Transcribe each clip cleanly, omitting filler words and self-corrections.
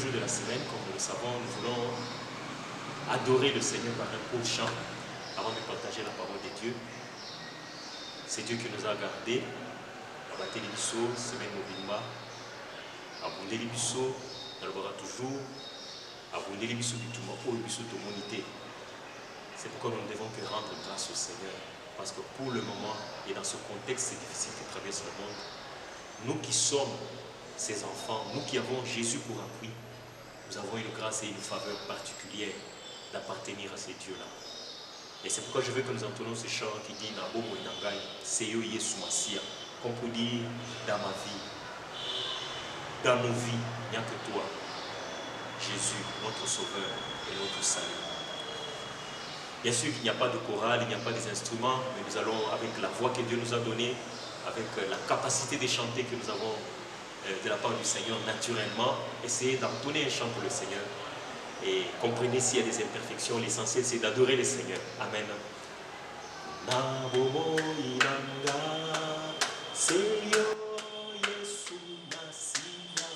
jour de la semaine, comme nous le savons, nous voulons adorer le Seigneur par un court chant avant de partager la parole de Dieu. C'est Dieu qui nous a gardés. Abatté les bisous, semaine mobimba. Abondé les bisous, nous le verrons toujours. Abondé les bisous, tout le bisous de monité. C'est pourquoi nous ne devons que rendre grâce au Seigneur. Parce que pour le moment, et dans ce contexte difficile qui traverse le monde, nous qui sommes ses enfants, nous qui avons Jésus pour appui, nous avons une grâce et une faveur particulière d'appartenir à ces dieux-là. Et c'est pourquoi je veux que nous entendons ce chant qui dit Nabomo Inangai, Seyo Yesu Masia, qu'on peut dire dans ma vie, dans nos vies, il n'y a que toi, Jésus, notre Sauveur et notre Salut. Bien sûr qu'il n'y a pas de chorale, il n'y a pas des instruments, mais nous allons, avec la voix que Dieu nous a donnée, avec la capacité de chanter que nous avons de la part du Seigneur naturellement, essayer d'entonner un chant pour le Seigneur. Et comprenez s'il y a des imperfections, l'essentiel c'est d'adorer le Seigneur. Amen. Nabomo inanga, Seyo Yesu Masia.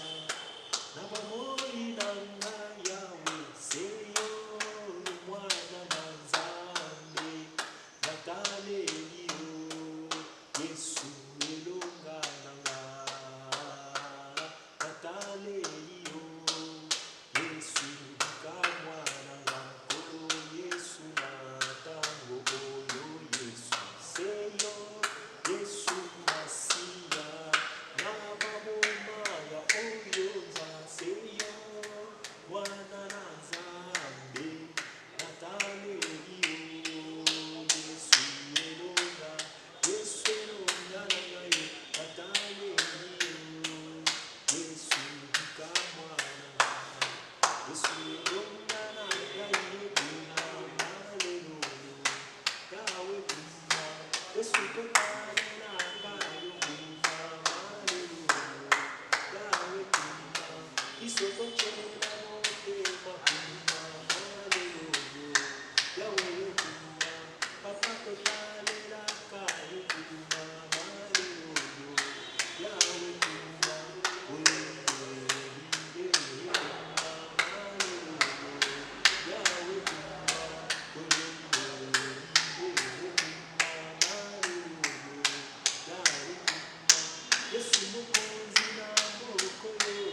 Nabomo inanga Yahweh, Seyo Mwana Nzambe. Natale yo, Yesu elonga nanga. Natale yo, Yesu kamwa nanga. Kolo Yesu matango oyo Yesu. Seyo Yesu Masia. Nababoma ya oyo nza. Seyo Mwana Nzambe. Natale yo, Yesu elonga. Yesu elonga nanga ye. Natale yo, Yesu kamwa nanga. Yesu elonga nanga ye. Kuna haleluya. Yawe kuna. Yesu tokane nanga yo. Kuna haleluya. Yawe kuna. Isoko chena motema kuna haleluya. Yawe kuna. Papa tokane nanga yo. Kuna haleluya. Yawe kuna. Yesu mukunzi na moko yo.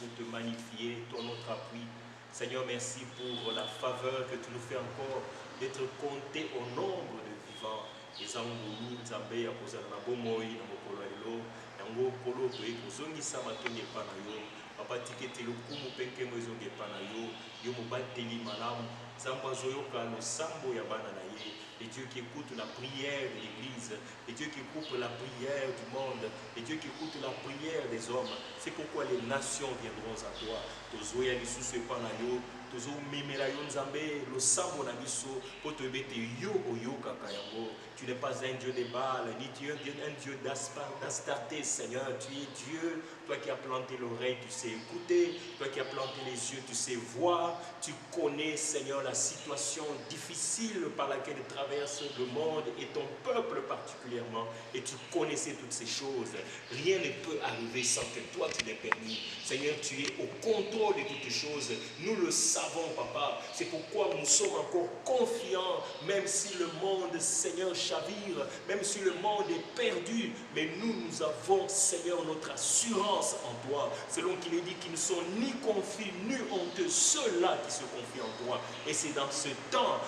pour te magnifier, ton notre appui. Seigneur, merci pour la faveur que tu nous fais encore d'être compté au nombre de vivants. Ezangulu nzambe ya kozala na bomoi na mokolo ya lelo yango polo toye kozongisa matongi epa na yo papa tikete lokumu mpe nkemo ezongi epa na yo yo mobateli malamu nzambe azoyoka losambo ya bana na ye et Dieu qui écoute la prière de l'Église, et Dieu qui écoute la prière du monde, et Dieu qui écoute la prière des hommes. C'est pourquoi les nations viendront à toi. Tozoya lisusu epa na yo, tozo memela yo nzambe losambo na biso po toyebete yo oyokaka yango. Tu n'es pas un Dieu des Baals, ni Dieu, un Dieu d'Astarté, Seigneur. Tu es Dieu, toi qui as planté l'oreille, tu sais écouter, toi qui as planté les yeux, tu sais voir. Tu connais, Seigneur, la situation difficile par laquelle traverse le monde et ton peuple particulièrement. Et tu connaissais toutes ces choses. Rien ne peut arriver sans que toi tu l'aies permis. Seigneur, tu es au contrôle de toutes choses. Nous le savons, Papa. C'est pourquoi nous sommes encore confiants, même si le monde, Seigneur, chavire, même si le monde est perdu. Mais nous avons, Seigneur, notre assurance en toi. Selon qu'il est dit qu'ils ne sont ni confus, ni honteux, ceux-là qui se confient en toi. Et c'est dans ce temps,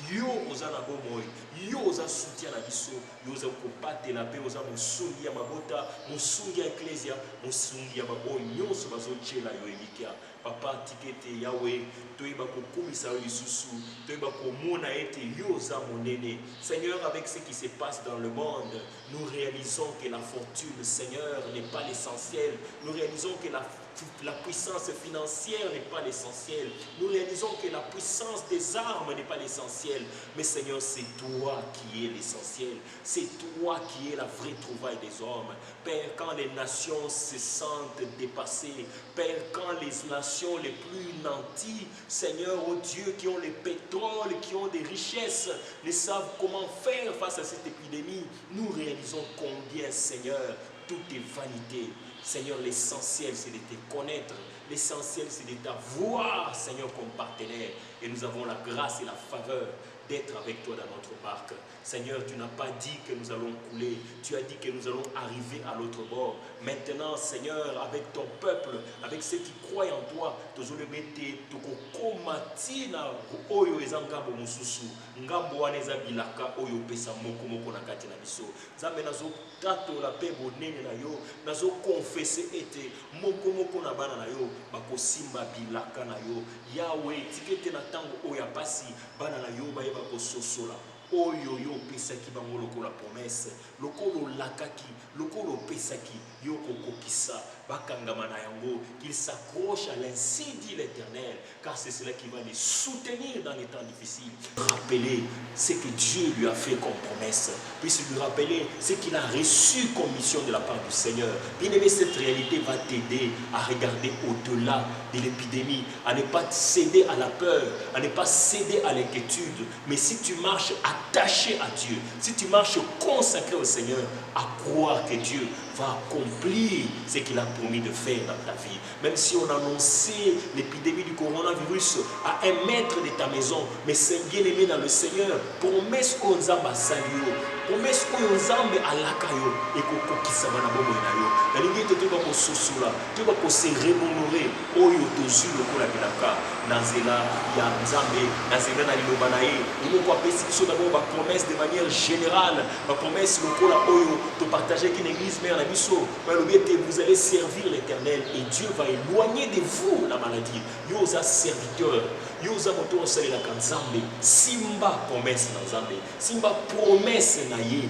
yo oza na bomoi, yo oza soutien na biso, yo oza kobatela pe oza mosungi ya mabota, mosungi ya ecclesia, mosungi ya baoyo nyonso bazotyela yo elikya. Papa tikete Yahweh, toyeba kokumisa yo lisusu, toyeba komona ete yo oza monene. Seigneur, avec ce qui se passe dans le monde, nous réalisons que la fortune, Seigneur, n'est pas l'essentiel. Nous réalisons que la puissance financière n'est pas l'essentiel. Nous réalisons que la puissance des armes n'est pas l'essentiel. Mais Seigneur, c'est toi qui es l'essentiel. C'est toi qui es la vraie trouvaille des hommes. Père, quand les nations se sentent dépassées, Père, quand les nations les plus nanties, Seigneur, oh Dieu, qui ont les pétroles, qui ont des richesses, ne savent comment faire face à cette épidémie, nous réalisons combien, Seigneur, tout est vanité. Seigneur, l'essentiel, c'est de te connaître. L'essentiel, c'est de t'avoir, Seigneur, comme partenaire. Et nous avons la grâce et la faveur d'être avec toi dans notre barque. Seigneur, tu n'as pas dit que nous allons couler. Tu as dit que nous allons arriver à l'autre bord. Maintenant, Seigneur, avec ton peuple, avec ceux qui croient en toi, Yahweh, tikete na tango oya pasi bana na yo bayeba ko sosola. Oyo yo pesaki bango lokola promesse, lokolo lakaki, lokolo pesaki yo kokokisa bakangama na yango, qu'il s'accroche à l'insi dit l'Éternel, car c'est cela qui va les soutenir dans les temps difficiles. Rappeler ce que Dieu lui a fait comme promesse, puis lui rappeler ce qu'il a reçu comme mission de la part du Seigneur. Bien-aimé, cette réalité va t'aider à regarder au-delà de l'épidémie, à ne pas céder à la peur, à ne pas céder à l'inquiétude, mais si tu marches attaché à Dieu, si tu marches consacré au Seigneur, à croire que Dieu va accomplir ce qu'il a promis de faire dans ta vie. Même si on annonçait l'épidémie du coronavirus à 1 mètre de ta maison, mais c'est bien aimé dans le Seigneur, promesse qu'on zamba salio, promesse qu'on zambe alakayo et qu'on kokisama na bomo na yo. La ligne te doit ko sosula, tu vas ko se remonorer oyo tozu lokola bilaka nazela ya nzambe, nazela na liloba na ye. Nous ko apesi so d'abord ba promesse de manière générale, ba promesse lokola oyo to partager qu'une église mère na biso, vous allez servir l'Éternel et Dieu va éloigner de vous la maladie. Yosa serviteur, yosa moto osali la kanzambe, simba promesse na nzambe, simba promesse na ye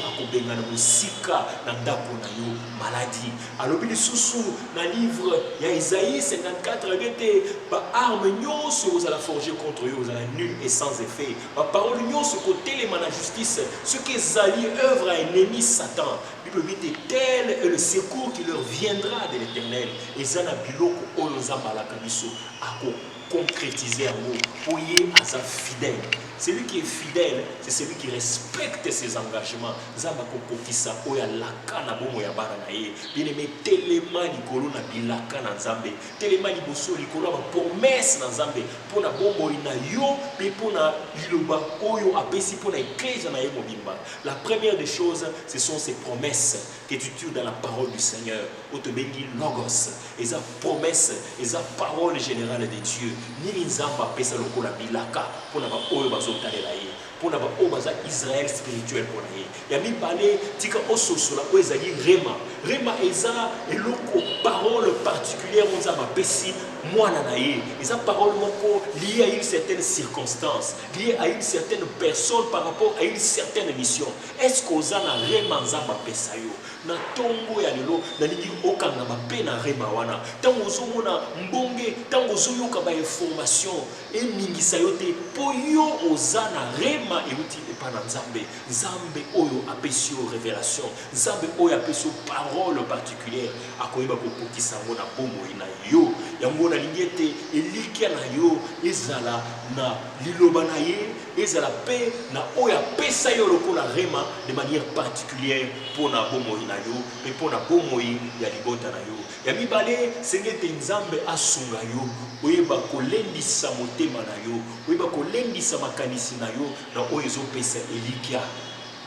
akobenga na musika na ndako na yo maladie. Alobi lisusu na livre ya Isaïe 54 ebete ba arme nyonso ozala forger contre eux ozala nul et sans effet. Ba parole nyonso kotelema na justice, ce qui ezali œuvre à ennemi Satan. Bible dit tel est le secours qui leur viendra de l'Éternel. Et zana biloko oyo nzamba la kabiso ako concrétiser en nous. Oye aza fidèle. Celui qui est fidèle, c'est celui qui respecte ses engagements. Zamba kokokisa oya laka na bomo ya bana na ye. Bien aimé, telema likolo na bilaka na Nzambe. Telema liboso likolo ba promesse na Nzambe. Pona bomo ina yo, pe pona liloba oyo apesi pona eklezia na ye mobimba. La première des choses, ce sont ces promesses que tu tues dans la parole du Seigneur. Otobengi logos. Et sa promesse, et sa parole générale de Dieu. Ni Nzamba pesa lokola bilaka pona ba oyo bazotalela ye. Pona ba oyo baza Israël spirituel pona ye. Ya mi balé tika ososola oyo ezali rema. Rema eza eloko parole particulière on Nzamba pesi mwana na ye. Eza parole moko liée à une certaine circonstance, liée à une certaine personne par rapport à une certaine mission. Est-ce qu'oza na rema Nzamba pesa yo? Na tongo ya lelo na lingi okanga mape na rema wana. Tango ozomona mbonge, tango ozoyoka ba information e ningisa yo te po yo oza na rema euti epa na Nzambe. Nzambe oyo apesi yo révélation. Nzambe oyo apesi yo parole particulière. Akoyeba kokokisa ngo na bomoi na yo. Yango na lingi ete elikia na yo ezala na liloba na ye, ezala pe na oyo apesa yo lokola rema de manière particulière pour na bomoi na yo, pe pour na bomoi ya libota na yo. Ya mibale sengete Nzambe asunga yo, oyeba kolendisa motema na yo, oyeba kolendisa makanisi na yo na oyo ezopesa elikia.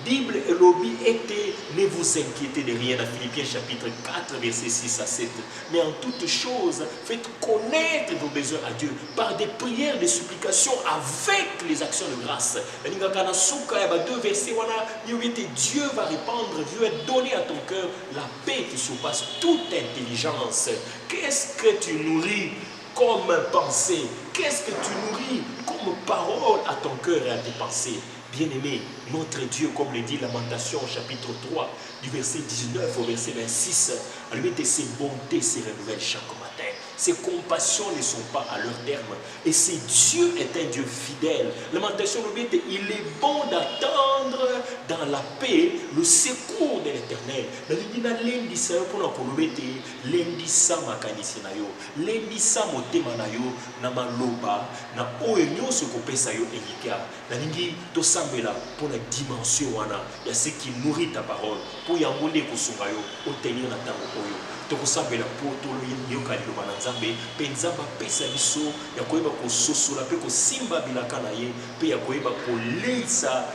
Bible et lobby était, ne vous inquiétez de rien, dans Philippiens chapitre 4, versets 6 à 7. Mais en toutes choses, faites connaître vos besoins à Dieu par des prières, des supplications avec les actions de grâce. Deux versets, Dieu va répandre, Dieu va donner à ton cœur la paix qui surpasse toute intelligence. Qu'est-ce que tu nourris comme pensée? Qu'est-ce que tu nourris comme parole à ton cœur et à tes pensées? Bien-aimé, notre Dieu, comme le dit Lamentation chapitre 3, du verset 19 au verset 26, à lui de ses bontés se renouvellent chaque matin. Ses compassions ne sont pas à leur terme. Et c'est Dieu est un Dieu fidèle. Lamentation, il est bon d'attendre dans la paix le secours de l'Éternel. Pour la dimension il y a ce qui nourrit ta parole pour y amener au tenir la tango oyo tokosambela po tolo yoka liloba na Nzambe pe Nzamba pesa biso ya koyeba kososola pe kosimba bilaka na ye pe ya koyeba kolesa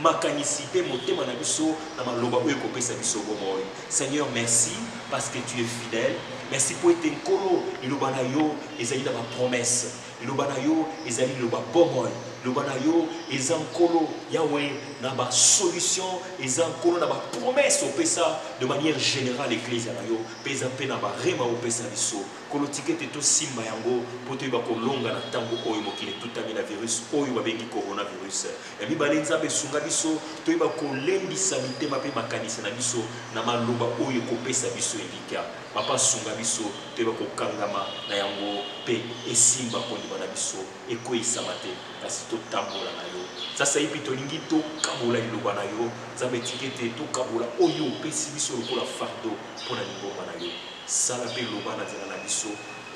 makanisite motema na biso na maloba oyo kopesa biso bomoi. Seigneur, merci parce que tu es fidèle. Merci pour être nkolo liloba na yo ezali na ba promesse. Liloba na yo ezali liloba bomoi. Liloba na yo ezankolo Yahweh na ba solution, ezankolo na ba promesse opesa de manière générale ecclésia na yo. Pesa pe na ba rema opesa biso. Kolo tikete to simba yango poto ba kolonga na tango oyo mokile tutami na virus oyo babengi coronavirus. Ya mibale Nzambe sunga biso to ba kolendisa mitema pe makanisa na biso na maloba oyo kopesa biso elika. Papa sunga biso to ba kokangama na yango pe esimba kondima na biso ekoyisa mate kasi to tambola na yo. Sasa ipi tolingi to kabola liloba na yo. Nzambe tikete to kabola oyo pesi biso lokola fardeau pona lingomba na yo. Salapé loba na zela na biso.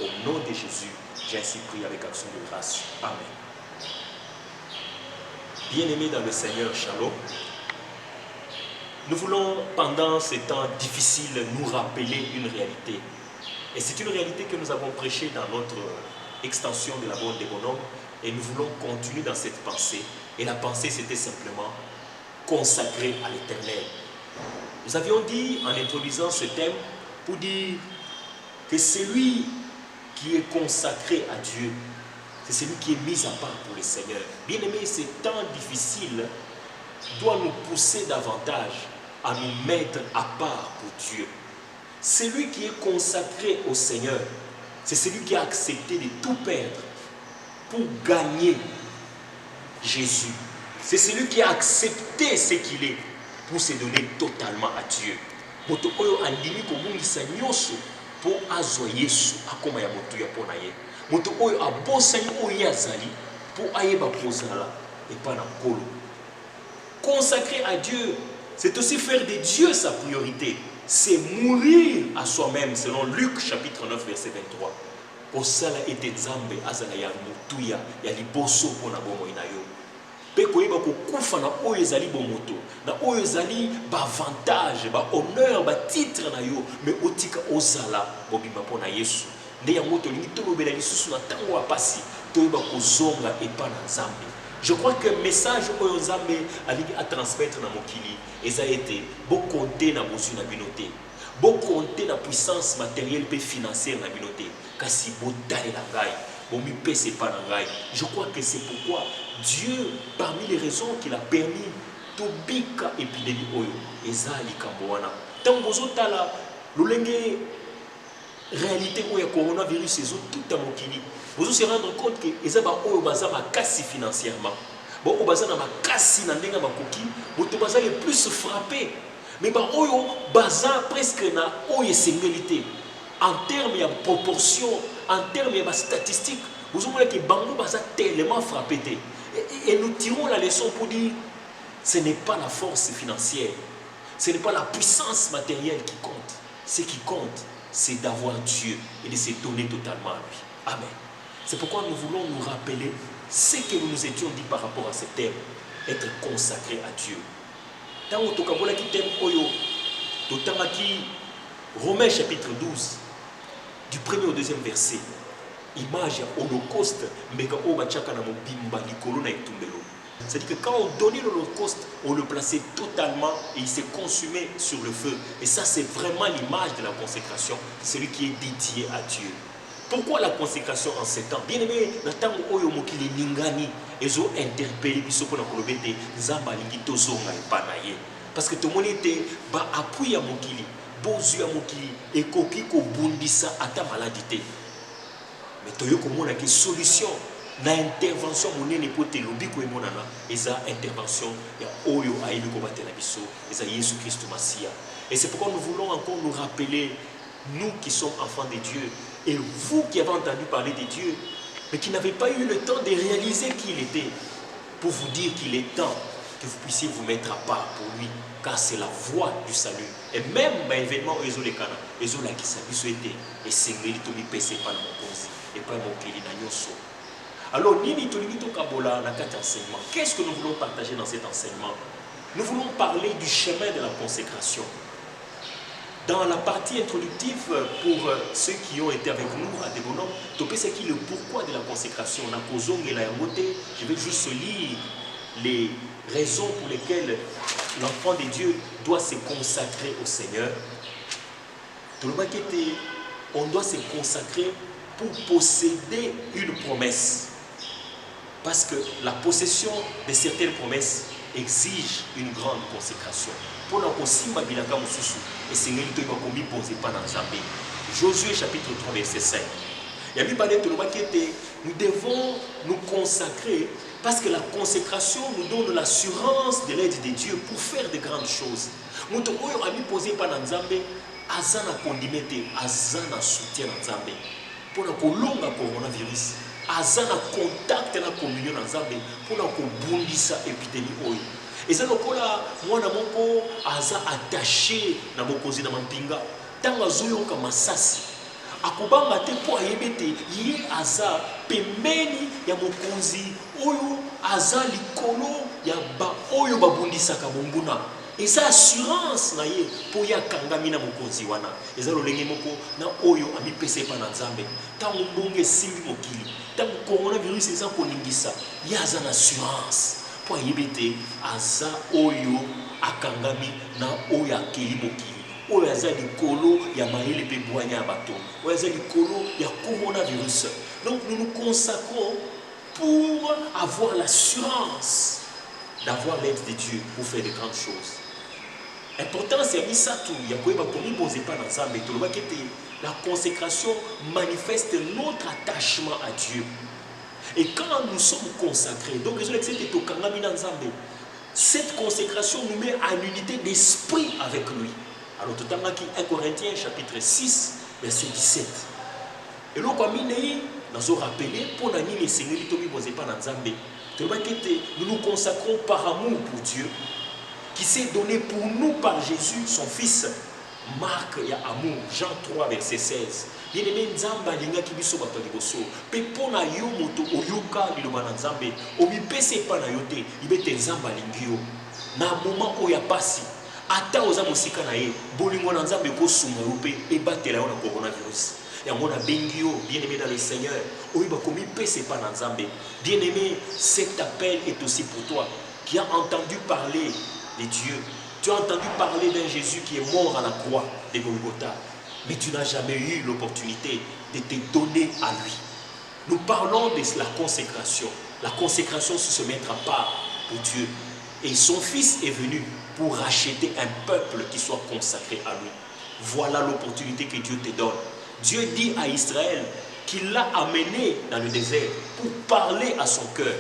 Au nom de Jésus, j'ai ainsi prié avec action de grâce. Amen. Bien-aimés dans le Seigneur, shalom. Nous voulons, pendant ces temps difficiles, nous rappeler une réalité. Et c'est une réalité que nous avons prêchée dans notre extension de la bande des bonhommes. Et nous voulons continuer dans cette pensée. Et la pensée, c'était simplement consacré à l'Éternel. Nous avions dit, en introduisant ce thème, pour dire que celui qui est consacré à Dieu, c'est celui qui est mis à part pour le Seigneur. Bien aimé, ces temps difficiles doivent nous pousser davantage à nous mettre à part pour Dieu. Celui qui est consacré au Seigneur, c'est celui qui a accepté de tout perdre pour gagner Jésus. C'est celui qui a accepté ce qu'il est pour se donner totalement à Dieu. Moto oyo andimi kobungisa nyoso po azwa Yesu akoma ya moto ya pona ye. Moto oyo abosani oyo azali po ayeba kozala epa na nkolo. Consacrer à Dieu, c'est aussi faire de Dieu sa priorité. C'est mourir à soi-même, selon Luc chapitre 9 verset 23. Osala ete Nzambe azala ya mutuya ya liboso pona bomo ina yo. Pe koyeba ko kufa na oyo ezali bomoto, na oyo ezali ba avantage, ba honneur, ba titre na yo, mais otika ozala bobima pona Yesu. Nde yango tolingi tolobela lisusu na tango ya pasi, toyeba kozonga epa na Nzambe. Je crois que le message que Nzambe a transmettre dans mokili eza été beau compter na bosu na binoté, beau compter la puissance matérielle et financière na binoté, kasi beau taler la gaille, beau mi pèse pas la gaille. Je crois que c'est pourquoi Dieu, parmi les raisons qu'il a permis to bika épidémie oyo eza likamboana. Tant bozo tala lolenge réalité où il y a coronavirus et tout à mokili. Vous se rendre compte que les gens ont cassé financièrement. Bon, ils ont cassé dans les makoki, ils les plus frappés. Mais bah oyo baza presque na oyo singulité. En termes de proportion, en termes de statistiques, vous voyez que bango baza tellement frappé. Et nous tirons la leçon pour dire, ce n'est pas la force financière, ce n'est pas la puissance matérielle qui compte. Ce qui compte, c'est d'avoir Dieu et de se donner totalement à lui. Amen. C'est pourquoi nous voulons nous rappeler ce que nous nous étions dit par rapport à ce thème, être consacré à Dieu. Dans le thème Oyo, Romains chapitre 12, du 1er au 2e verset, image holocauste, mais quand on va c'est-à-dire que quand on donnait l'holocauste, on le plaçait totalement et il s'est consumé sur le feu. Et ça, c'est vraiment l'image de la consécration, celui qui est dédié à Dieu. Pourquoi la consécration en ces temps? Bien aimé, Nathan Oyo Mokili Ningani, ils ont interpellé Bisopona Kolobete, Zamba Lingito Zonga et Panaye. Parce que tout le monde était appuyé à Mokili, Bozu à Mokili, et Koki Kobundisa à ta maladie. Mais Toyo Komon a une solution. Na intervention monene pote lobi ko emonana eza intervention ya oyo ayebi ko batela biso eza Jésus Christ Masia. Et c'est pourquoi nous voulons encore nous rappeler, nous qui sommes enfants de Dieu et vous qui avez entendu parler de Dieu mais qui n'avez pas eu le temps de réaliser qui il était, pour vous dire qu'il est temps que vous puissiez vous mettre à part pour lui, car c'est la voie du salut. Et même l'événement ezolekana ezolakisa biso ete et sengeli to mi pese pa na mokonzi et pas mokeli na nyoso. Alors, qu'est-ce que nous voulons partager dans cet enseignement? Nous voulons parler du chemin de la consécration. Dans la partie introductive, pour ceux qui ont été avec nous à Debonom, c'est qui le pourquoi de la consécration. Je vais juste lire les raisons pour lesquelles l'enfant de Dieu doit se consacrer au Seigneur. On doit se consacrer pour posséder une promesse. Parce que la possession de certaines promesses exige une grande consécration. Pour nous Josué chapitre 3 verset 5. Nous devons nous consacrer parce que la consécration nous donne l'assurance de l'aide de Dieu pour faire de grandes choses. Nous devons poser par Nzambe, azana condimete, azana soutien Nzambe. Pour le coronavirus. Aza na contact na communion na Nzambe pona ko bundisa épidémie oyo. Eza lokola mwana moko aza attaché na mokonzi na mampinga tanga zoyoka masasi akobanga te po ayebete ye aza pembeni ya mokonzi oyo aza likolo ya ba oyo babundisaka bombuna. Eza assurance na ye po ya kangami na mokonzi wana. Eza lolenge moko na oyo ami pese pa na Nzambe tango mbonge simbi mokili. Tant que le coronavirus est en koningisa, il y a une assurance. Pour yébete, aza oyo akangami na oyo akeli mokili. Oyo aza likolo ya maele pe boanya bato. Oyo aza likolo ya coronavirus. Donc nous nous consacrons pour avoir l'assurance d'avoir l'aide de Dieu pour faire de grandes choses. Important c'est misatu ya koyeba komi boze pa na Nzambe to loba kete la consécration manifeste notre attachement à Dieu. Et quand nous sommes consacrés, donc cette consécration nous met en unité d'esprit avec lui. Alors tout à l'heure, 1 Corinthiens chapitre 6, verset 17. Et là, comme nous avons rappelé, pour nous Seigneur, nous nous consacrons par amour pour Dieu, qui s'est donné pour nous par Jésus, son Fils, marque ya amour, Jean 3 verset 16. Bien aimé, Nzamba linga kibiso bato liboso. Pe pona yo moto oyoka liloba na Nzambe, omipese pa na yote, ibete Nzamba lingio. Na moment oya pasi, ata oza mosika na ye, bolingo na Nzambe ko sunga yo pe ebatela yo na coronavirus. Yango na bengio, bien aimé dans le Seigneur, oyiba komipese pa na Nzambe. Bien aimé, cet appel est aussi pour toi qui a entendu parler de Dieu. Tu as entendu parler d'un Jésus qui est mort à la croix de Golgotha, mais tu n'as jamais eu l'opportunité de te donner à lui. Nous parlons de la consécration. La consécration, c'est se mettre à part pour Dieu. Et son Fils est venu pour racheter un peuple qui soit consacré à lui. Voilà l'opportunité que Dieu te donne. Dieu dit à Israël qu'il l'a amené dans le désert pour parler à son cœur.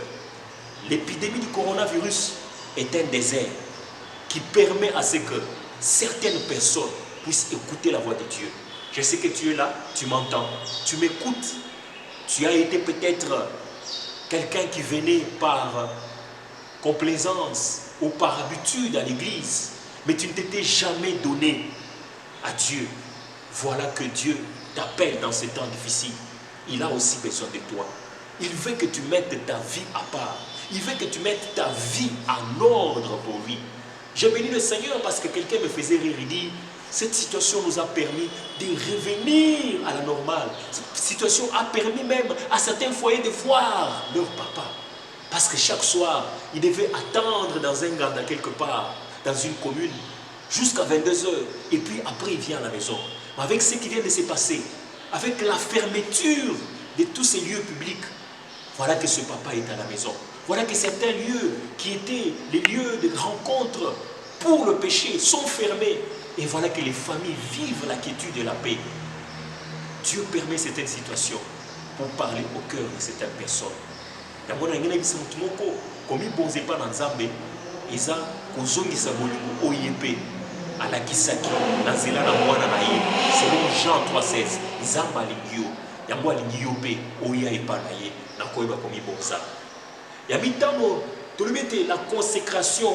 L'épidémie du coronavirus est un désert qui permet à ce que certaines personnes puissent écouter la voix de Dieu. Je sais que tu es là, tu m'entends, tu m'écoutes. Tu as été peut-être quelqu'un qui venait par complaisance ou par habitude à l'église, mais tu ne t'étais jamais donné à Dieu. Voilà que Dieu t'appelle dans ces temps difficiles. Il a aussi besoin de toi. Il veut que tu mettes ta vie à part. Il veut que tu mettes ta vie en ordre pour lui. J'ai béni le Seigneur parce que quelqu'un me faisait rire. Il dit, cette situation nous a permis de revenir à la normale. Cette situation a permis même à certains foyers de voir leur papa. Parce que chaque soir, ils devaient attendre dans un garde quelque part, dans une commune, jusqu'à 22 h. Et puis après, il vient à la maison. Avec ce qui vient de se passer, avec la fermeture de tous ces lieux publics, voilà que ce papa est à la maison. Voilà que certains lieux qui étaient les lieux de rencontre pour le péché sont fermés. Et voilà que les familles vivent la quiétude et la paix. Dieu permet certaines situations pour parler au cœur de certaines personnes. Selon Jean 3,16, Nzamba lingio, yango lingio pe oya epanaye na koyeba komi bonza. Ya mitamo tolobete la consécration,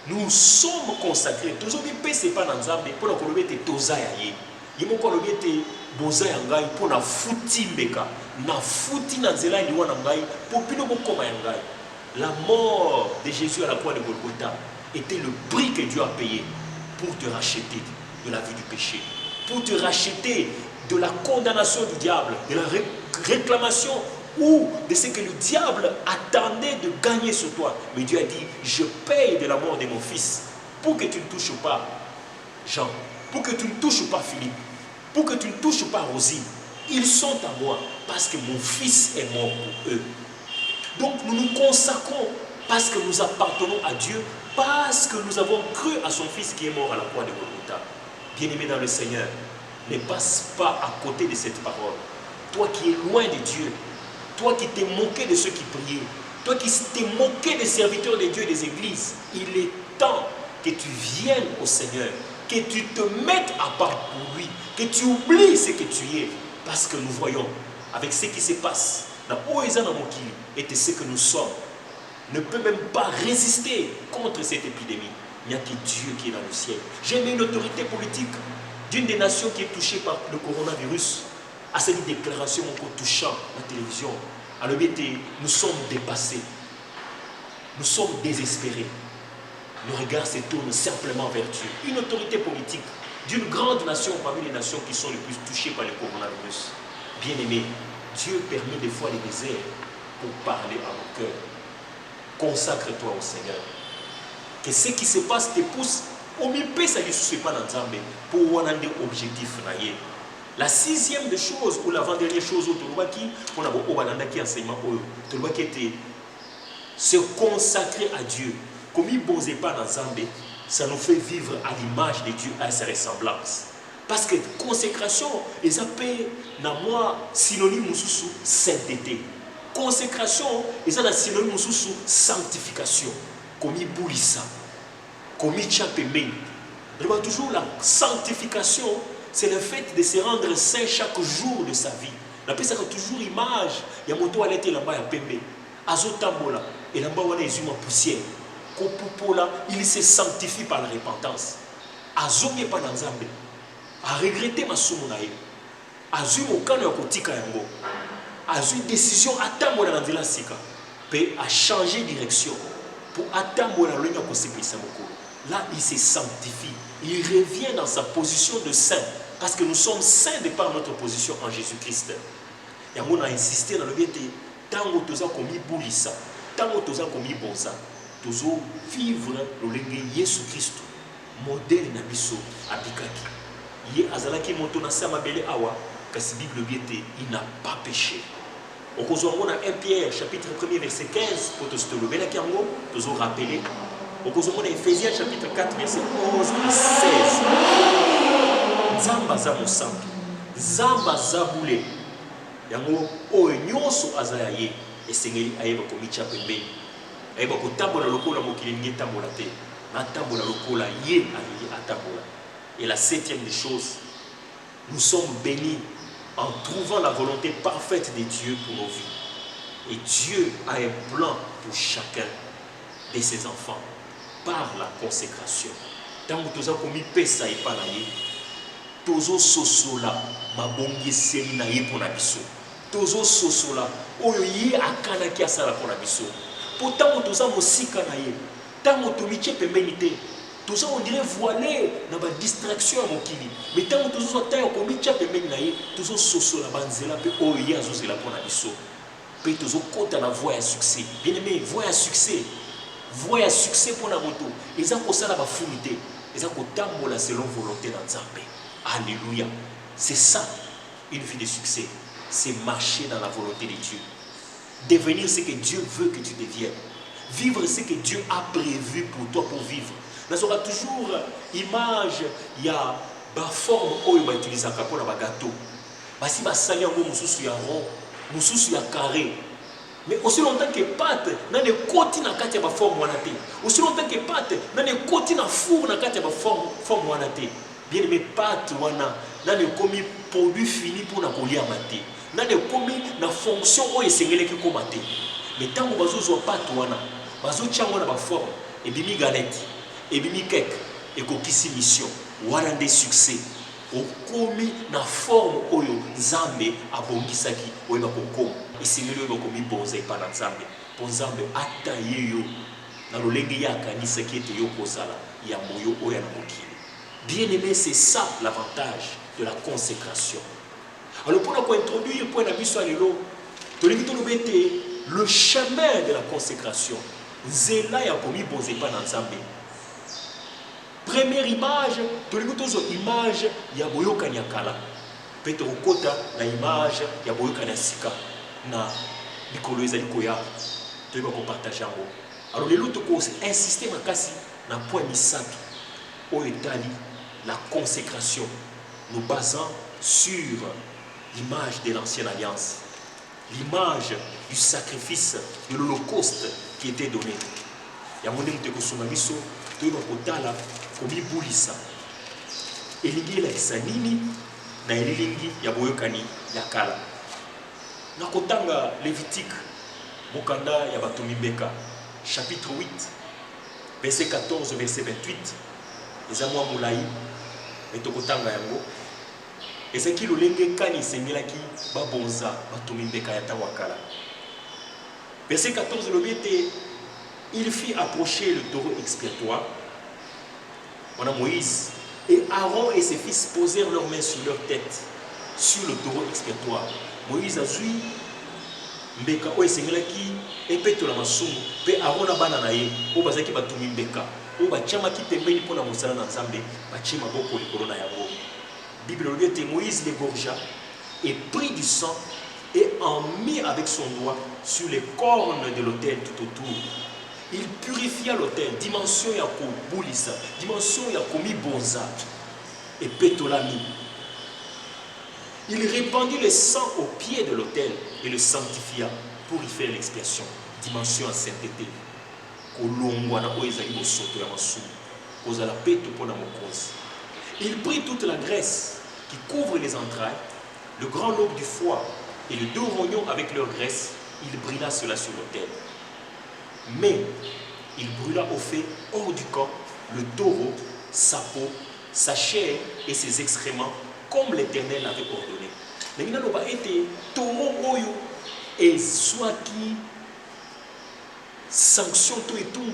nous sommes consacrés. Toujours bien pe c'est pas na Nzambe pour la kolobete toza ya ye. Yimo kolobete boza ya ngai pour na futi mbeka, na futi na nzela liwa na ngai pour pino bokoma ya ngai. La mort de Jésus à la croix de Golgotha était le prix que Dieu a payé pour te racheter de la vie du péché, pour te racheter de la condamnation du diable, de la réclamation ou de ce que le diable attendait de gagner sur toi. Mais Dieu a dit, je paye de la mort de mon fils pour que tu ne touches pas Jean, pour que tu ne touches pas Philippe, pour que tu ne touches pas Rosie. Ils sont à moi parce que mon fils est mort pour eux. Donc nous nous consacrons parce que nous appartenons à Dieu, parce que nous avons cru à son fils qui est mort à la croix de Golgotha. Bien-aimé dans le Seigneur, ne passe pas à côté de cette parole. Toi qui es loin de Dieu, toi qui t'es moqué de ceux qui priaient, toi qui t'es moqué des serviteurs de Dieu et des églises, il est temps que tu viennes au Seigneur, que tu te mettes à part pour lui, que tu oublies ce que tu es, parce que nous voyons avec ce qui se passe dans Oeza Namokili et ce que nous sommes, ne peut même pas résister contre cette épidémie. Il n'y a que Dieu qui est dans le ciel. J'ai mis une autorité politique d'une des nations qui est touchée par le coronavirus à cette déclaration encore touchant la télévision. Alors nous sommes dépassés. Nous sommes désespérés. Nos regards se tournent simplement vers Dieu. Une autorité politique d'une grande nation parmi les nations qui sont les plus touchées par le coronavirus. Bien-aimés, Dieu permet des fois les déserts pour parler à nos cœurs. Consacre-toi au Seigneur. Que ce qui se passe te pousse au mieux ça ne se pas dans Nzambe pour un objectif. La sixième des choses ou l'avant-dernière chose on a qui enseignement qui était se consacrer à Dieu. Comme il ne pas dans Nzambe, ça nous fait vivre à l'image de Dieu, à sa ressemblance. Parce que consécration, ils appellent moi synonyme sous sainteté. Consécration, ils ont un synonyme sous sanctification. Comme il boulissa, comme il chapemé. Toujours la sanctification, c'est le fait de se rendre saint chaque jour de sa vie. La paix, ça a toujours image. Il y a moto à l'été là-bas, il y a pembe. Azotambola, et là-bas, on a une poussière. Il se sanctifie par la repentance. azongi pa na Nzambe, a regretté masumu na ye, azui mokano ya kotika yango, azui décision atambola na nzela sika, pe a changé direction pour atambola lolenge ya kosepelisa mokolo. Là, il se sanctifie, il revient dans sa position de saint, parce que nous sommes saints de par notre position en Jésus-Christ. Yango na insisté dans le bien te tango toza komi bulisa, tango toza komi bonza, tozo vivre lolenge Yesu Christ, modèle na biso abikaki. Ye azalaki moto na sama bele awa, kasi Bible bien te il n'a pas péché. Au Kozomona 1 Pierre chapitre 1 verset 15 pour te le bela kiango, tozo rappeler. Au Kozomona Ephésiens chapitre 4 verset 11 à 16. Zamba za mosantu, zamba za boule. Yango oyo nyonso azaya ye esengeli ayeba komicha pembeni. Ayeba kotambola lokola mokili ngi tambola te. Na tambola lokola ye alingi atambola. Et la septième des choses, nous sommes bénis en trouvant la volonté parfaite de Dieu pour nos vies. Et Dieu a un plan pour chacun de ses enfants par la consécration. Tant que tu as commis pesa et pas naïe, tozo sosola mabongi seri naïe pour nabiso. Tozo sosola oye akana ki asala pour nabiso. Pourtant tu as mosika naïe, tant que tu miche pemenite. Tout ça on dirait voilé dans la distraction à mokili. Mais tant que tout ça taille au micha pemeni naïe, tout ça soso la banzela pe oye azoze la pour nabiso. Pe tout ça côté la voie à succès. Bien aimé, voie à succès. Voie à succès pour la moto. Ils ont pour ça la bafunité. Ils ont pour tambola selon volonté dans Nzambe. Alléluia. C'est ça une vie de succès. C'est marcher dans la volonté de Dieu. Devenir ce que Dieu veut que tu deviennes. Vivre ce que Dieu a prévu pour toi pour vivre. Nous aura toujours image, il y a une forme où il va utiliser un gâteau. Si il sali un mususu ya rond, mususu ya carré. Mais aussi longtemps que pâte, n'a ne côté na kati ya forme wanate. Aussi longtemps que pâte, n'a ne côté na four na kati ya forme wanate. Bien aimé pâte wana, n'a ne commis produit fini pour na kolia maté. N'a ne commis na fonction où esengele ki komate. Mais tant que bazo zo pâte wana, bazo tchango na ba forme et bimi galette. Et bimi kek et kokisi mission wana des succès okomi na forme oyo Nzambe abongisaki oyo bakokoma esengeli oyo bakomi bonza epa na Nzambe po Nzambe ata ye yo na lolenge ya akanisaki ete yo kozala ya moyo oyo na mokili. Bien aimé, c'est ça l'avantage de la consécration. Alors pour nous introduire point na biso alelo tolingi toloba ete le chemin de la consécration nzela ya komi bonza epa na Nzambe. Première image, tu as image ya boyoka nyakala. Peut-être au côté la image ya boyoka nyasika na bikolo ezali koya. Tu vas partager ngo. Alors les autres causes insister makasi na point misato au etali la consécration nous basant sur l'image de l'ancienne alliance. L'image du sacrifice de l'holocauste qui était donné. Ya monde muteko sumamiso tu vas kotala komi bulisa elingi elakisa nini na elilingi ya boyokani ya kala na kotanga Lévitique mokanda ya bato mibeka chapitre 8 verset 14 verset 28 eza mwa molai etokotanga yango ezaki lolenge kani esengelaki babonza bato mibeka ya ntango ya kala. Verset 14 lobi ete il fit approcher le taureau expiatoire. On a Moïse et Aaron et ses fils posèrent leurs mains sur leur tête, sur le taureau expiatoire. Moïse a suivi mbeka o esengelaki epeto la masumu pe Aaron a bana na ye o bazaki batumi mbeka o bachamaki pembeni pona mosala na Nzambe bachi maboko likolo na yango. Bible lobi ete Moïse l'égorgea et prit du sang et en mit avec son doigt sur les cornes de l'autel tout autour. Il purifia l'autel, dimension ya kobulisa, dimension ya komi bonza, et petolami. Il répandit le sang au pied de l'autel et le sanctifia pour y faire l'expiation. Dimension à sainteté. Kolongwana oezali bosoto ya masumu. Kozala peto pona mokozi. Il prit toute la graisse qui couvre les entrailles, le grand lobe du foie et les deux rognons avec leur graisse. Il brûla cela sur l'autel. Mais il brûla au fait hors du camp le taureau, sa peau sa chair et ses excréments, comme l'Éternel l'avait ordonné. Mais il a été taureau oyo et soit qui sanction tout et tout,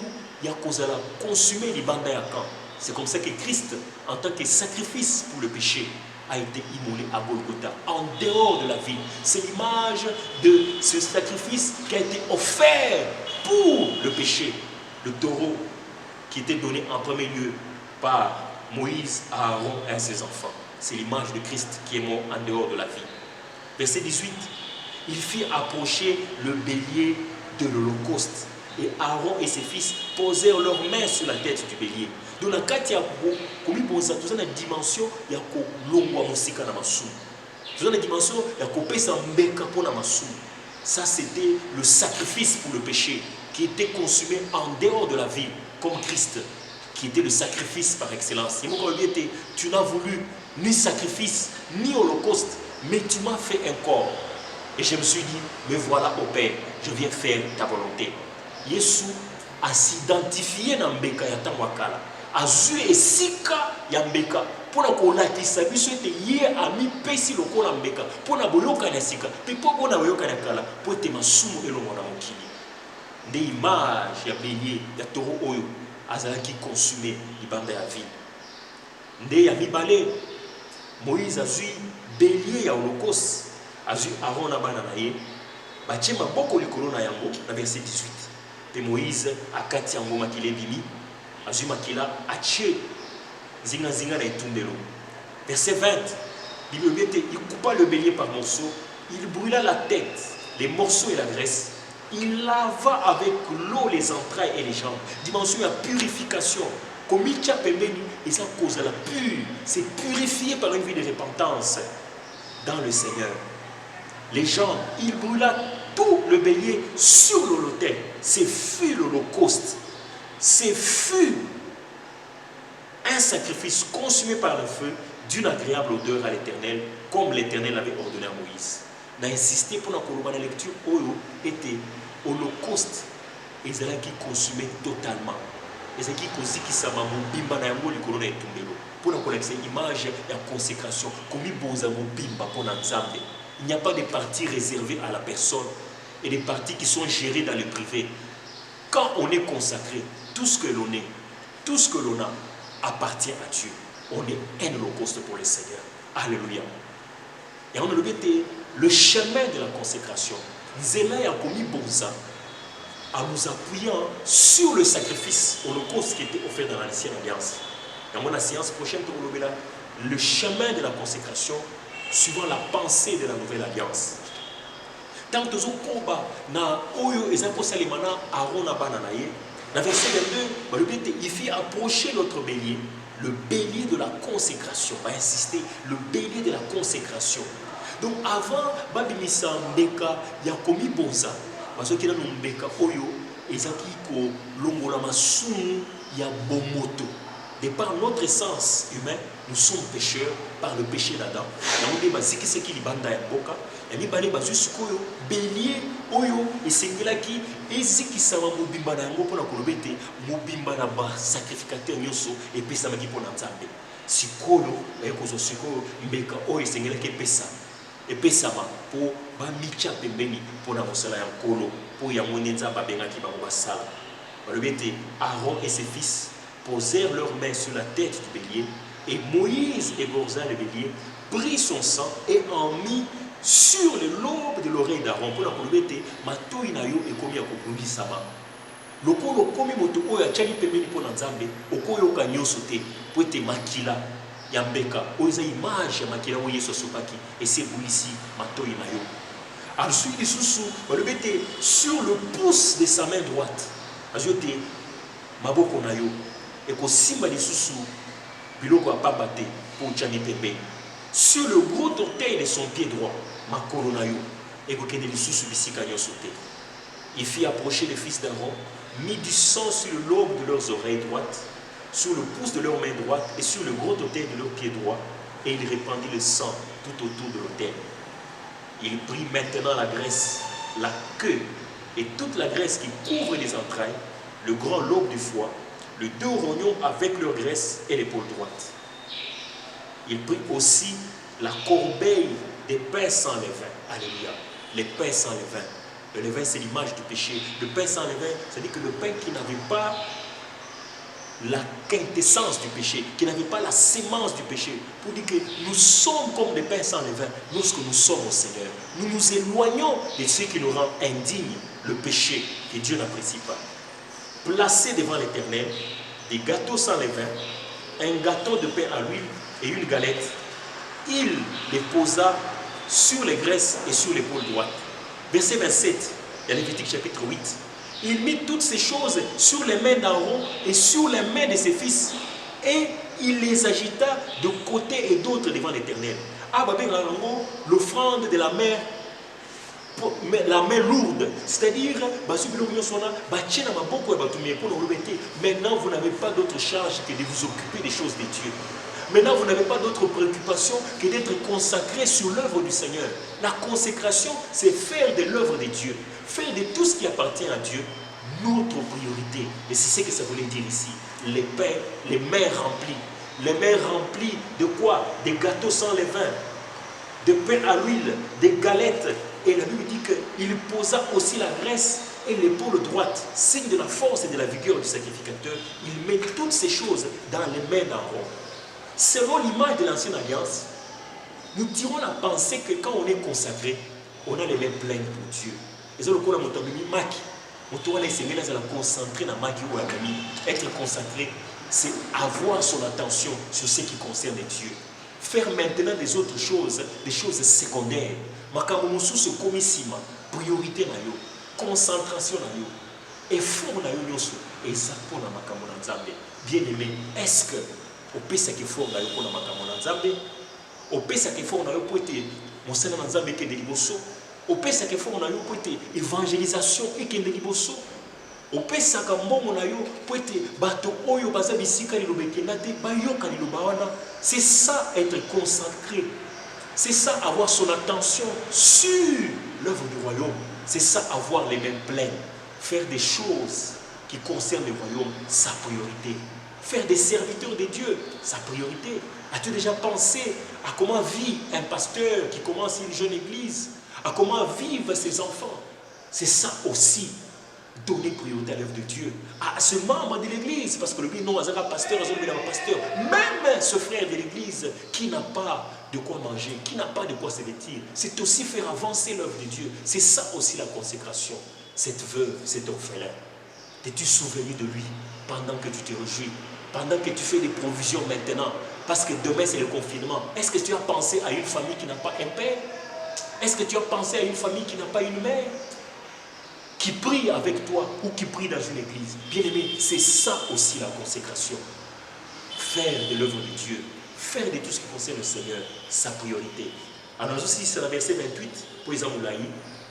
il y a cause à la consumer les bandes à camp. C'est comme ça que Christ, en tant que sacrifice pour le péché, a été immolé à Golgotha, en dehors de la ville. C'est l'image de ce sacrifice qui a été offert pour le péché. Le taureau qui était donné en premier lieu par Moïse à Aaron et à ses enfants. C'est l'image de Christ qui est mort en dehors de la vie. Verset 18. Il fit approcher le bélier de l'Holocauste. Et Aaron et ses fils posèrent leurs mains sur la tête du bélier. Donc, dans le cas, il y a une dimension, il y a une dimension, il y a ça, c'était le sacrifice pour le péché qui était consumé en dehors de la ville, comme Christ, qui était le sacrifice par excellence. Tu n'as voulu ni sacrifice, ni holocauste, mais tu m'as fait un corps. Et je me suis dit, me voilà au Père, je viens faire ta volonté. Yesu a s'identifié dans Mbeka ya Tamwakala. A zu esika ya Mbeka. Pour la kolakisa biso ete ye ami pesi lokola Mbeka. Pour na boyoka na sika. Pe po bona boyoka na kala. Pour ete masumu elongo na mokili. Nde image ya bélier ya taureau oyo azalaki consumé libanda ya vie. Nde ya mibale Moïse azui bélier ya holocauste. Azui Aaron na bana na ye. Batie maboko likolo na yango na verset 18. Et Moïse a kati yango makila ebimi azui makila atie zinga zinga na etundelo. Verset 20, il coupa le bélier par morceaux, il brûla la tête, les morceaux et la graisse, il lava avec l'eau les entrailles et les jambes. Dimension de purification. Comme il tient pembeni, et ça cause la pure, c'est purifié par une vie de repentance dans le Seigneur. Les jambes, il brûla tout le bélier sur l'autel. Ce fut l'holocauste. Ce fut un sacrifice consumé par le feu d'une agréable odeur à l'Éternel, comme l'Éternel l'avait ordonné à Moïse. On a insisté pour la lecture oyo était holocauste et ils allaient consumé totalement. Ils allaient consumé bimba na yango likolo na etumbelo. Pour la collecter image et consécration, comme ils bonza bimba pour l'ensemble. Il n'y a pas de parties réservées à la personne et des parties qui sont gérées dans le privé. Quand on est consacré, tout ce que l'on est, tout ce que l'on a appartient à Dieu. On est un holocauste pour le Seigneur. Alléluia. Et on a le chemin de la consécration. Zéla a commis Bonza en nous appuyant sur le sacrifice holocauste qui était offert dans l'ancienne alliance. Dans la séance prochaine, le chemin de la consécration suivant la pensée de la nouvelle alliance. Tant que nous combat na oyo ezako salimana Aaron na bananaye, dans verset 22, il fit approcher notre bélier, le bélier de la consécration. On va insister, le bélier de la consécration. Donc avant babimisa mbeka ya komi bonza, parce que là nous mbeka oyo ezaki ko longola masumu ya bomoto. De par notre essence humain, nous sommes pécheurs par le péché d'Adam. Nous avons dit ce qui est banda ya boka. Et nous avons dit bélier oyo et sengela qui eziki sama mobimba na yango pona kolobete mobimba na ba sacrificateur nyoso et pesa maki pona nzambe. Sikolo et kozo sikolo mbeka oyo sengela ki pesa. Et pesa ma po ba micha pembeni pona mosala ya nkolo po ya monenza ba bengaki ba basala. Kolobete Aaron et ses fils posèrent leurs mains sur la tête du bélier, et Moïse égorgea le bélier, prit son sang et en mit sur le lobe de l'oreille d'Aaron. Pour la colobete, matoi na yo et komi akokundi sama. Lokolo komi moto oyo achali pembeni pour nzambe, okoyo kanyo sote, pour te makila yambeka. Oza image ya makila wo Yesu sopaki et c'est boulisi matoi na yo. Ensuite, isusu, kolobete sur le pouce de sa main droite. Ajote maboko na yo. Et qu'au simba de Soussou, biloko a pas batté pour Tchani Pembe. Sur le gros orteil de son pied droit, ma coronayo, et qu'au Kende de Soussou Bissikayo sauté. Il fit approcher les fils d'Aaron, mit du sang sur le lobe de leurs oreilles droites, sur le pouce de leur main droite et sur le gros orteil de leur pied droit, et il répandit le sang tout autour de l'autel. Il prit maintenant la graisse, la queue et toute la graisse qui couvre les entrailles, le grand lobe du foie, le deux rognons avec leur graisse et l'épaule droite. Il prit aussi la corbeille des pains sans levain. Alléluia. Les pains sans levain. Le levain, c'est l'image du péché. Le pain sans levain, c'est-à-dire que le pain qui n'avait pas la quintessence du péché, qui n'avait pas la sémence du péché, pour dire que nous sommes comme des pains sans levain lorsque nous sommes au Seigneur. Nous nous éloignons de ce qui nous rend indignes, le péché que Dieu n'apprécie pas. Placés devant l'Éternel, des gâteaux sans levain, un gâteau de pain à l'huile et une galette, il les posa sur les graisses et sur l'épaule droite. Verset 27, il y a Lévitique chapitre 8. Il mit toutes ces choses sur les mains d'Aaron et sur les mains de ses fils. Et il les agita de côté et d'autre devant l'Éternel. L'offrande de la main lourde, c'est-à-dire maintenant vous n'avez pas d'autre charge que de vous occuper des choses de Dieu. Maintenant vous n'avez pas d'autre préoccupation que d'être consacré sur l'œuvre du Seigneur. La consécration, c'est faire de l'œuvre de Dieu, faire de tout ce qui appartient à Dieu notre priorité. Et c'est ce que ça voulait dire ici. Les pains, les mains remplies. Les mains remplies de quoi? Des gâteaux sans levain, de pain à l'huile, des galettes. Et la Bible dit qu'il posa aussi la graisse et l'épaule droite, signe de la force et de la vigueur du sacrificateur. Il met toutes ces choses dans les mains d'Aaron. Selon l'image de l'ancienne alliance, nous tirons la pensée que quand on est consacré, on a les mains pleines pour Dieu. Et c'est le coup de mon maki. Être consacré, c'est avoir son attention sur ce qui concerne Dieu. Faire maintenant des autres choses, des choses secondaires. Priorité, concentration, effort, bien aimé, est-ce que au pesa effort na yo pour makambo na Nzambe, au pesa effort na yo pour être mosala na Nzambe ke de liboso, au pesa effort na yo pour être évangélisation et ke de liboso, au pesa ka mbongo na yo pour être bato oyo baza bisika lilobekenda te bayoka liloba wana. C'est ça être consacré. C'est ça avoir son attention sur l'œuvre du royaume. C'est ça avoir les mains pleines, faire des choses qui concernent le royaume, sa priorité. Faire des serviteurs de Dieu, sa priorité. As-tu déjà pensé à comment vit un pasteur qui commence une jeune église? À comment vivent ses enfants? C'est ça aussi, donner priorité à l'œuvre de Dieu. À ce membre de l'église, parce que le but non, un pasteur, même ce frère de l'église qui n'a pas de quoi manger, qui n'a pas de quoi se vêtir, c'est aussi faire avancer l'œuvre de Dieu. C'est ça aussi la consécration. Cette veuve, cet orphelin, t'es-tu souvenu de lui pendant que tu te réjouis? Pendant que tu fais des provisions maintenant, parce que demain c'est le confinement, est-ce que tu as pensé à une famille qui n'a pas un père? Est-ce que tu as pensé à une famille qui n'a pas une mère? Qui prie avec toi ou qui prie dans une église? Bien aimé, c'est ça aussi la consécration. Faire de l'œuvre de Dieu, faire de tout ce qui concerne le Seigneur, sa priorité. Alors aussi, c'est la verset 28, pour les Amoulaïs,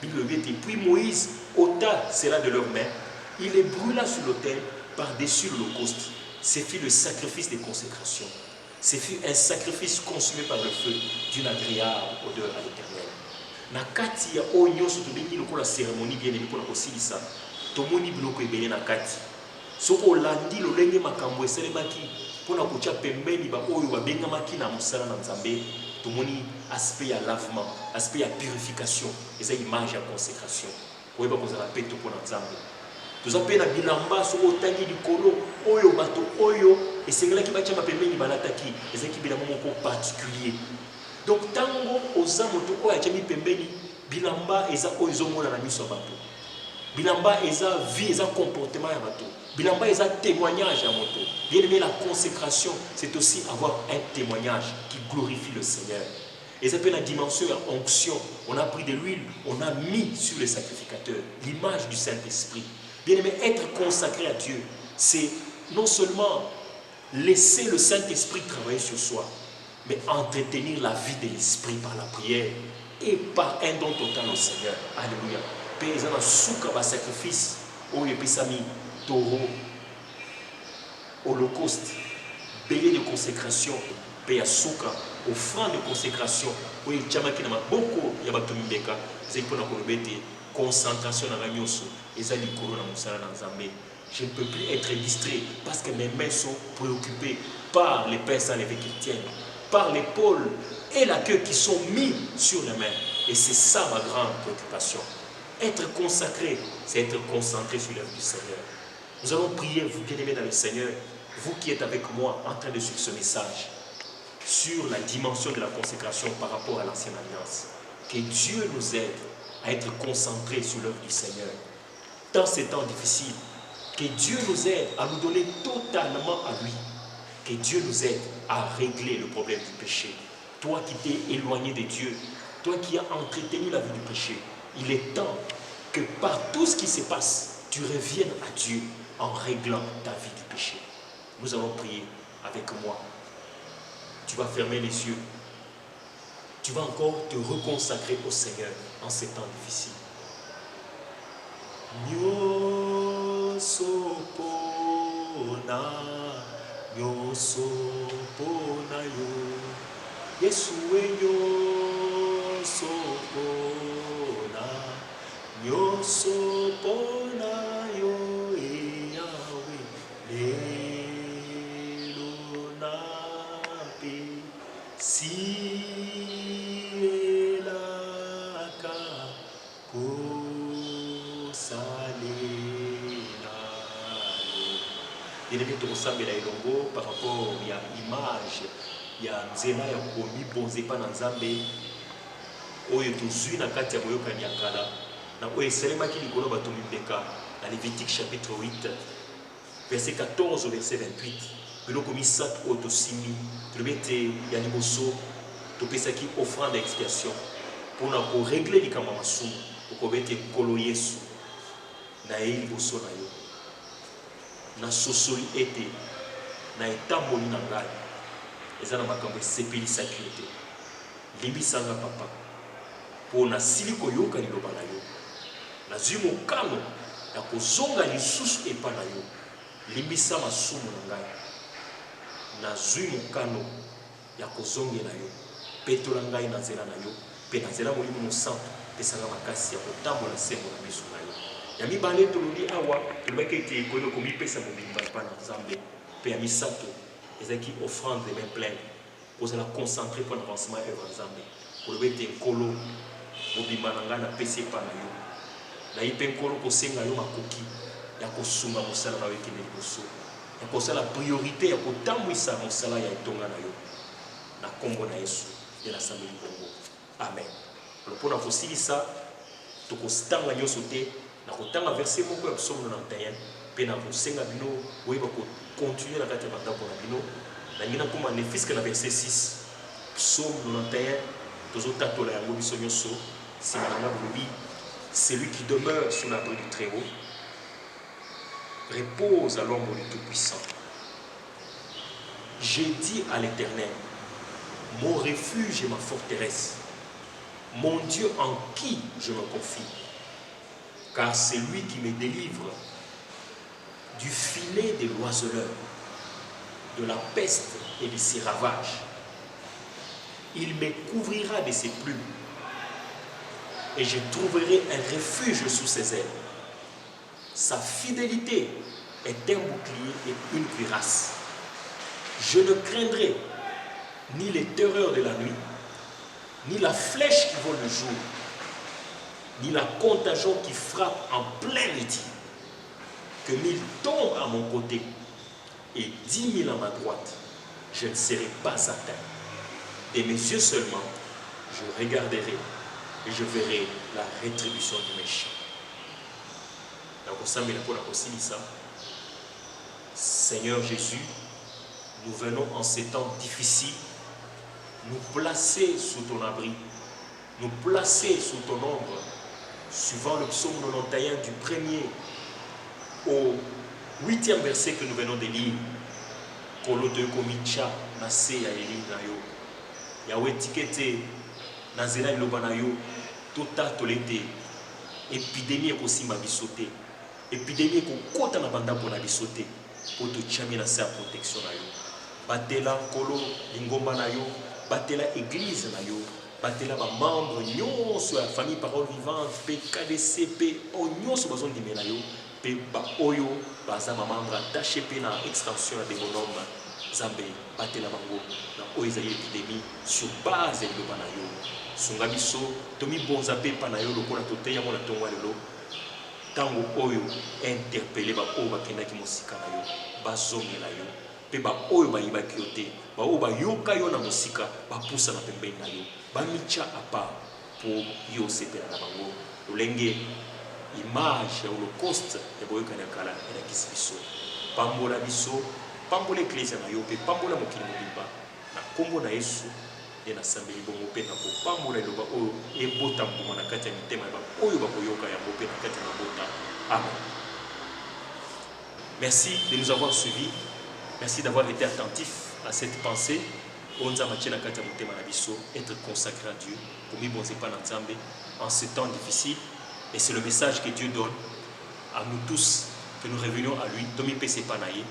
Bible dit, puis Moïse ôta cela de leurs mains, il les brûla sur l'autel par-dessus l'holocauste. Ce fut le sacrifice de consécration. Ce fut un sacrifice consumé par le feu d'une agréable odeur à l'Éternel. Na kati ya oyo nyonso tobengi lokola cérémonie bien aimé pour kosilisa tomoni biloko ebele na kati soko olandi lolenge makambo esalemaki mpona kotia pembeni ba oyo babengamaki na mosala na Nzambe. Tomoni aspect ya lavement, aspect ya purification, eza image ya consécration oyeba kozala peto mpona Nzambe. Toza pe na bilamba soko otangi likolo oyo bato oyo esengelaki batia pembeni balataki ezaki bilamba moko particulier. Donc tango oza moto oyo atiami pembeni bilamba eza oyo ezomona na miso ya bato, bilamba eza vie, eza comportement ya bato, bilamba eza témoignage ya moto. Bien aimé, la consécration c'est aussi avoir un témoignage qui glorifie le Seigneur. Et ça peut la dimension de onction. On a pris de l'huile, on a mis sur le sacrificateur l'image du Saint-Esprit. Bien aimé, être consacré à Dieu, c'est non seulement laisser le Saint-Esprit travailler sur soi, mais entretenir la vie de l'Esprit par la prière et par un don total au Seigneur. Alléluia. Père, ils ont un souk à sacrifice, au yepesami, taureau, holocauste, bélier de consécration, Père, souka, offrande de consécration, où il y a beaucoup, il y a batumbeka, c'est pour nous concentration dans la nyoso, et ça dit corona musala dans Zambé. Je ne peux plus être distrait parce que mes mains sont préoccupées par les pains sans levain qui tiennent. par l'épaule et la queue qui sont mis sur les mains. Et c'est ça ma grande préoccupation. Être consacré, c'est être concentré sur l'œuvre du Seigneur. Nous allons prier, vous bien-aimés dans le Seigneur, vous qui êtes avec moi en train de suivre ce message, sur la dimension de la consécration par rapport à l'ancienne alliance. Que Dieu nous aide à être concentrés sur l'œuvre du Seigneur. Dans ces temps difficiles, que Dieu nous aide à nous donner totalement à lui. Que Dieu nous aide à régler le problème du péché. Toi qui t'es éloigné de Dieu, toi qui as entretenu la vie du péché, il est temps que par tout ce qui se passe, tu reviennes à Dieu en réglant ta vie du péché. Nous allons prier avec moi. Tu vas fermer les yeux. Tu vas encore te reconsacrer au Seigneur en ces temps difficiles. Nyosopona yo Yesu nyosopona yo Yahweh lelo nape sielaka Bien-aimé, tokosambela elongo par rapport à l'image, il y a nzela ya komi bonze pa na nzambe oyo tozwi na kati ya boyokani ya kala na oyo esalemaki likolo bato mibeka na Lévitique chapitre 8 verset 14 au verset 28 biloko misato oyo tosimbi tolobi ete ya liboso topesaki offrande ya expiation mpona koregle likambo ya masumu okoba ete nkolo Yesu na ye liboso na yo na sosoli ete na etamboli na ngai eza na makambo esepelisaki yo te limbisanga papa mpo nasili koyoka liloba na yo nazwi mokano ya kozonga lisusu epa na yo limbisa masumu na ngai nazwi mokano ya kozongela yo petola ngai na nzela na yo mpe na nzela molimo mosantu pesanga makasi ya kotambola nsembo na miso na yo ya mibale tolobi awa tolobaki ete ekoyo komipesa mobimba epa na nzambe mpe ya misato ezalaki offrande de main pleine kozala concentré mpo na avancement œuvre ya nzambe koloba ete nkolo mobimba na ngai napesi epa na yo nayi mpe nkolo kosenga yo makoki ya kosunga mosala na yo ekende liboso ya kosala priorité ya kotambwisa mosala ya etonga na yo na kombo na Yesu nde nasambeli bongo amen. Mpo na kosilisa tokotanga nyonso te na kotanga verset moko ya psaume 91 mpe na kosenga bino oyeba kocontinue na kati ya bandako na bino nangi nakoma nefiske na verset 6 psaume 91 tozotatola yango biso nyonso nsima nanga bolobi celui qui demeure sous l'abri du Très-Haut repose à l'ombre du Tout-Puissant. J'ai dit à l'Éternel, mon refuge et ma forteresse, mon Dieu en qui je me confie, car c'est lui qui me délivre du filet des oiseleurs, de la peste et de ses ravages. Il me couvrira de ses plumes et je trouverai un refuge sous ses ailes. Sa fidélité est un bouclier et une cuirasse. Je ne craindrai ni les terreurs de la nuit, ni la flèche qui vole le jour, ni la contagion qui frappe en plein midi. Que 1000 tombent à mon côté et 10 000 à ma droite, je ne serai pas atteint. De mes yeux seulement, je regarderai et je verrai la rétribution du méchant. Seigneur Jésus, nous venons en ces temps difficiles nous placer sous ton abri, nous placer sous ton ombre, suivant le psaume 91 du 1er au 8e verset que nous venons de lire. Kolo de komicha na se ya eli na yo. Yawe tikete na zela liloba na yo tota tolete épidémie ekosimba biso te. Épidémie ekokota na bandako na biso te po totiami na se ya protection na yo. Batela kolo lingomba na yo, batela église na yo, batela ba membre nyonso ya famille parole vivante pe KDC pe nyonso bazondimela yo pe ba oyo baza ba membre attaché pe na extension ya Démonome Zambé, batela bango, na oezali épidémie sur base de banayo. Sungabiso, tomi bonzape panayo lokola tote ya mona tonga lelo. Tango oyo interpellé ba oyo bakendaki mosika na yo, bazongela yo. Pe ba oyo bayibaki yo te, ba oyo bayoka yo na mosika, bapusa na pembeni na yo. Bamicha apa pour yo sepela na bango. Lolenge image ya holocauste ya boyokani ya kala elakisi biso. Pambola biso, pambola eklezia na yo pe pambola mokili mobimba na kombo na Yesu ye na sambeli bongo pe na kopambola eloba oyo ebota mbuma na kati ya mitema ya oyo bakoyoka yango pe na kati ya mabota. Amen. Merci de nous avoir suivis. Merci d'avoir été attentif à cette pensée. Onza machi na kati ya motema na biso, être consacré à Dieu pour mi bonze pa na Nzambe en ce temps difficile. Et c'est le message que Dieu donne à nous tous, que nous revenions à lui. Tomi pese panaye.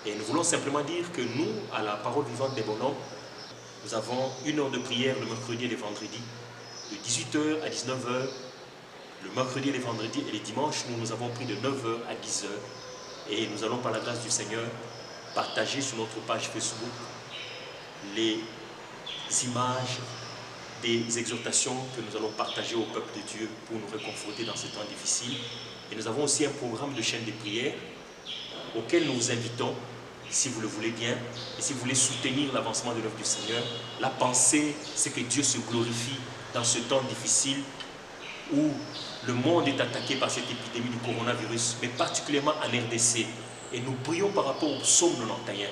Et nous voulons simplement dire que nous, à la parole vivante des bonhommes, nous avons une heure de prière le mercredi et le vendredi, de 18h à 19h. Le mercredi et le vendredi et les dimanches, nous avons pris de 9h à 10h. Et nous allons, par la grâce du Seigneur, partager sur notre page Facebook les images des exhortations que nous allons partager au peuple de Dieu pour nous réconforter dans ces temps difficiles. Et nous avons aussi un programme de chaîne de prière auquel nous vous invitons, si vous le voulez bien, et si vous voulez soutenir l'avancement de l'œuvre du Seigneur. La pensée, c'est que Dieu se glorifie dans ce temps difficile où le monde est attaqué par cette épidémie du coronavirus, mais particulièrement en RDC. Et nous prions par rapport au psaume 91.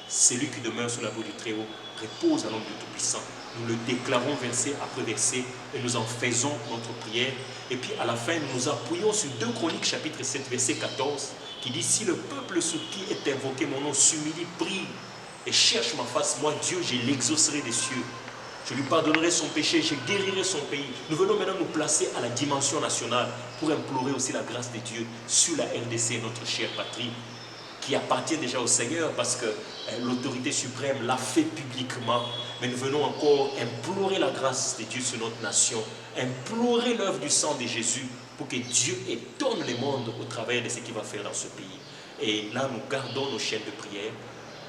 Celui qui demeure sous l'abri du Très-Haut repose à l'ombre du Tout-Puissant. Nous le déclarons verset après verset et nous en faisons notre prière. Et puis à la fin, nous nous appuyons sur 2 Chroniques chapitre 7 verset 14 qui dit: si le peuple sous qui est invoqué mon nom s'humilie, prie et cherche ma face, moi Dieu, je l'exaucerai des cieux. Je lui pardonnerai son péché, je guérirai son pays. Nous venons maintenant nous placer à la dimension nationale pour implorer aussi la grâce de Dieu sur la RDC, notre chère patrie, qui appartient déjà au Seigneur parce que l'autorité suprême l'a fait publiquement. Mais nous venons encore implorer la grâce de Dieu sur notre nation, implorer l'œuvre du sang de Jésus pour que Dieu étonne le monde au travers de ce qu'il va faire dans ce pays. Et là, nous gardons nos chaînes de prière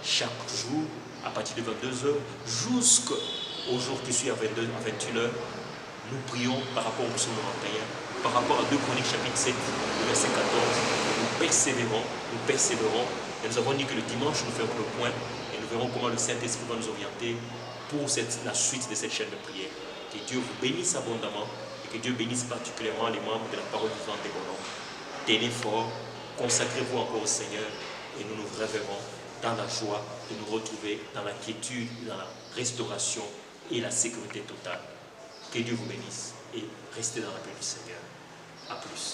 chaque jour à partir de 22h jusqu'au jour qui suit à 22 à 21h. Nous prions par rapport au psaume 91, par rapport à 2 Chroniques chapitre 7, verset 14. Nous persévérons. Et nous avons dit que le dimanche, nous ferons le point et nous verrons comment le Saint-Esprit va nous orienter pour la suite de cette chaîne de prière. Que Dieu vous bénisse abondamment et que Dieu bénisse particulièrement les membres de la parole vivante des bonhommes. Tenez fort, consacrez-vous encore au Seigneur et nous nous réveillerons dans la joie de nous retrouver dans la quiétude, dans la restauration et la sécurité totale. Que Dieu vous bénisse et restez dans la paix du Seigneur. A plus.